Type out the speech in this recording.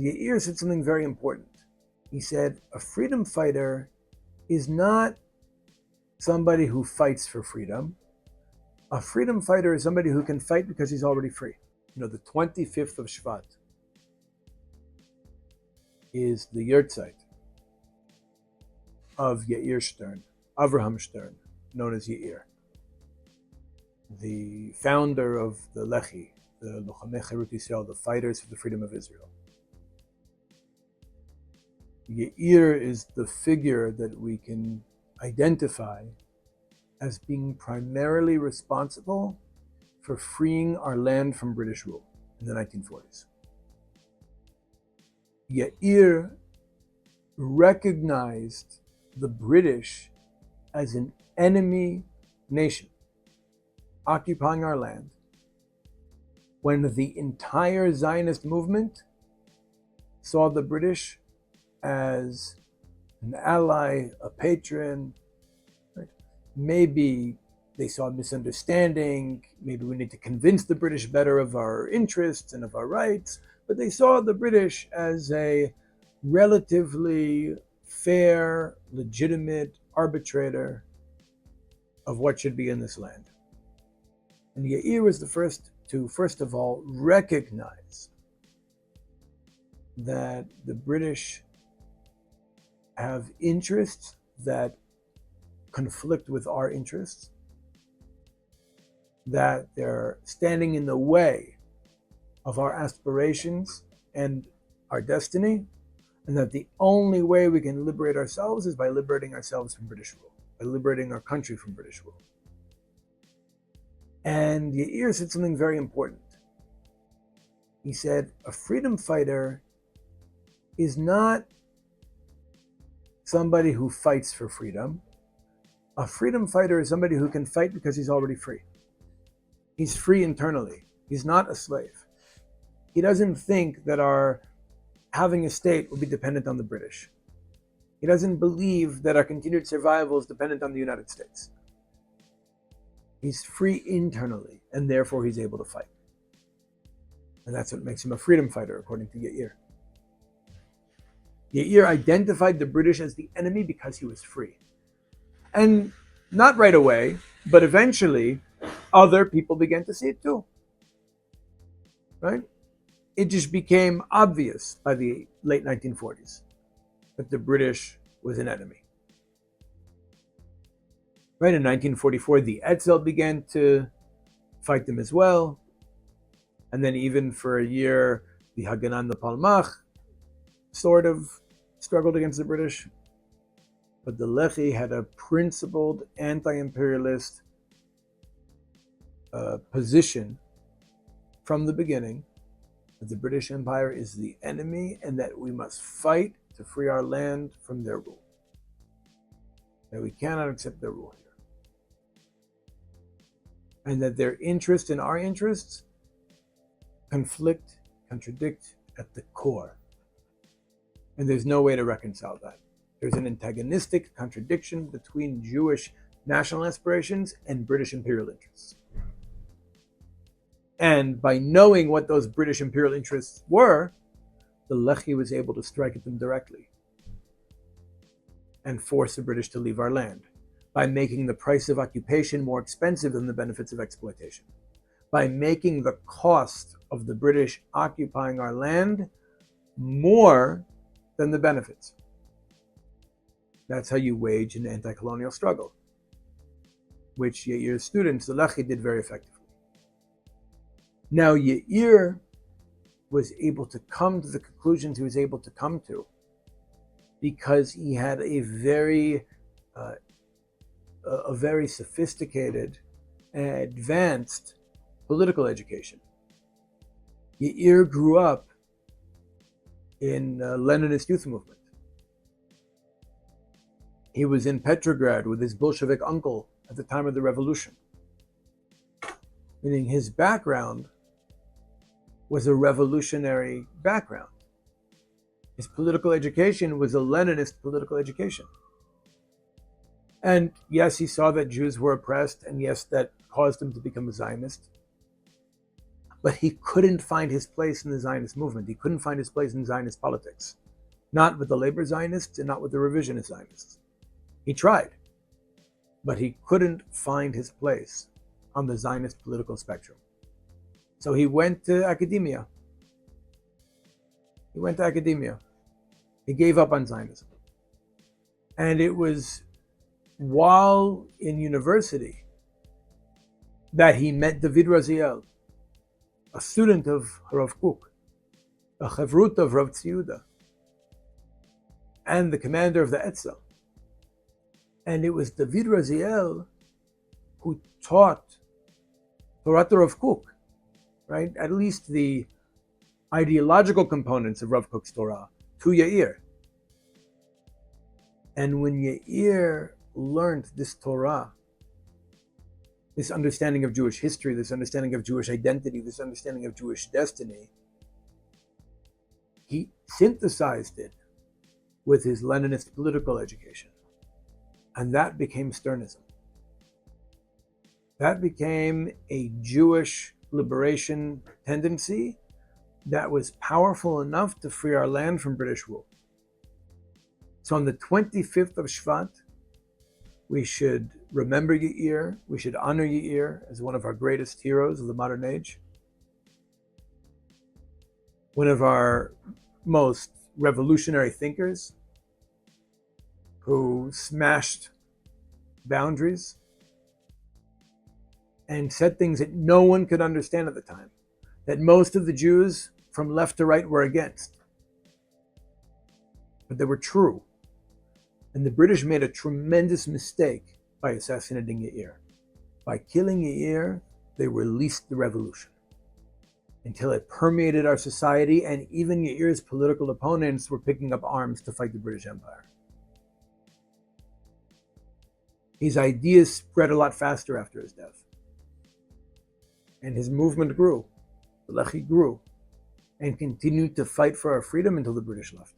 Yair said something very important. He said, a freedom fighter is not somebody who fights for freedom. A freedom fighter is somebody who can fight because he's already free. The 25th of Shvat is the Yahrzeit of Yair Stern, Avraham Stern, known as Yair, the founder of the Leḥi, the Lochamei Cherut Yisrael, the fighters for the freedom of Israel. Yair is the figure that we can identify as being primarily responsible for freeing our land from British rule in the 1940s. Yair recognized the British as an enemy nation occupying our land when the entire Zionist movement saw the British as an ally, a patron. Right? Maybe they saw a misunderstanding. Maybe we need to convince the British better of our interests and of our rights. But they saw the British as a relatively fair, legitimate arbitrator of what should be in this land. And Yair was the first to, first of all, recognize that the British have interests that conflict with our interests, that they're standing in the way of our aspirations and our destiny, and that the only way we can liberate ourselves is by liberating ourselves from British rule, by liberating our country from British rule. And Yair said something very important. He said, a freedom fighter is not somebody who fights for freedom. A freedom fighter is somebody who can fight because he's already free. He's free internally. He's not a slave. He doesn't think that our having a state will be dependent on the British. He doesn't believe that our continued survival is dependent on the United States. He's free internally, and therefore he's able to fight. And that's what makes him a freedom fighter, according to Yair. Yair identified the British as the enemy because he was free. And not right away, but eventually, other people began to see it too. Right? It just became obvious by the late 1940s that the British was an enemy. Right, in 1944, the Etzel began to fight them as well. And then even for a year, the Haganah Palmach sort of struggled against the British. But the Leḥi had a principled anti-imperialist position from the beginning, that the British Empire is the enemy and that we must fight to free our land from their rule. That we cannot accept their rule here. And that their interests and our interests conflict, contradict at the core. And there's no way to reconcile that. There's an antagonistic contradiction between Jewish national aspirations and British imperial interests. And by knowing what those British imperial interests were, the Leḥi was able to strike at them directly and force the British to leave our land by making the price of occupation more expensive than the benefits of exploitation, by making the cost of the British occupying our land more than the benefits. That's how you wage an anti-colonial struggle, which Yair's students, the Leḥi, did very effectively. Now, Yair was able to come to the conclusions he was able to come to because he had a very sophisticated and advanced political education. Yair grew up in Leninist youth movement. He was in Petrograd with his Bolshevik uncle at the time of the revolution. Meaning his background was a revolutionary background. His political education was a Leninist political education. And yes, he saw that Jews were oppressed, and yes, that caused him to become a Zionist. But he couldn't find his place in the Zionist movement. He couldn't find his place in Zionist politics. Not with the labor Zionists and not with the revisionist Zionists. He tried, but he couldn't find his place on the Zionist political spectrum. So he went to academia. He gave up on Zionism. And it was while in university that he met David Raziel, a student of Rav Kook, a chavrut of Rav Tziyuda, and the commander of the Etzel. And it was David Raziel who taught Torah to Rav Kook, right? At least the ideological components of Rav Kook's Torah to Yair. And when Yair learned this Torah, this understanding of Jewish history, this understanding of Jewish identity, this understanding of Jewish destiny, he synthesized it with his Leninist political education. And that became Sternism. That became a Jewish liberation tendency that was powerful enough to free our land from British rule. So on the 25th of Shvat, we should remember Yair, we should honor Yair as one of our greatest heroes of the modern age, one of our most revolutionary thinkers who smashed boundaries and said things that no one could understand at the time, that most of the Jews from left to right were against. But they were true. And the British made a tremendous mistake by assassinating Yair. By killing Yair, they released the revolution until it permeated our society, and even Yair's political opponents were picking up arms to fight the British Empire. His ideas spread a lot faster after his death. And his movement grew. The Leḥi grew and continued to fight for our freedom until the British left.